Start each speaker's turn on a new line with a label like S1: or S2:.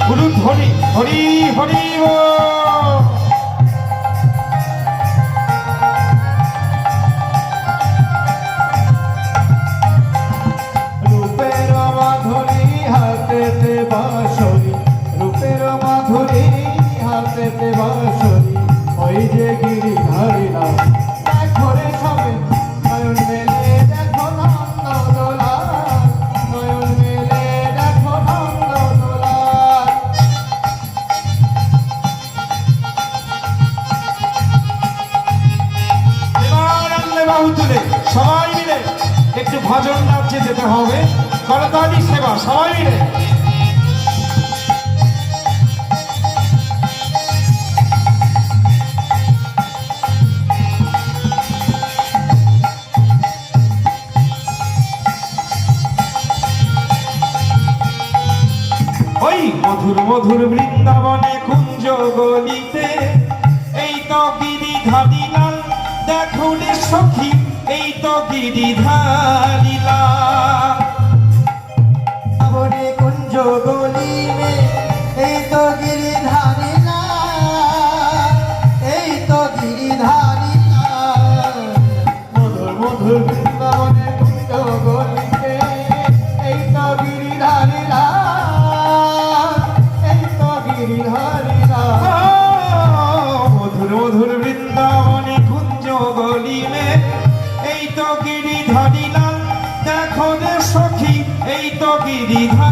S1: বলুন হরি হরি হরি
S2: রূপের মাধুরী হাতেতে বাঁশরি, রূপের মাধুরী হাতেতে বাঁশরি, ওই যে গিরিধারীরা দেখো রে সবে নয়ন মেলে দেখো নন্দ দোলা, নয়ন মেলে দেখো নন্দ দোলা।
S1: এবার আনলে বাহু তুলে সবাই মিলে একটু ভজন রাজ্যে যেতে হবে। করতালি সেবা সবাই মিলে। ওই মধুর মধুর বৃন্দাবনে কুঞ্জ গলিতে এই তো গিরিধারী লাল, দেখো রে সখী এই তো গিরিধারী লাল।
S2: বনে কুঞ্জ গলি মে এই তো গিরিধারী লাল, এই তো গিরিধারী লাল। মধুর মধুর বৃন্দাবনে কুঞ্জ গলিতে এই তো গিরিধারী লাল, এই তো গিরিধারী লাল।
S1: মধুর মধুর বৃন্দাবনে কুঞ্জ গলিলে এই তো গিরিধারী লাল, দেখো রে সখী এই তো গিরিধারী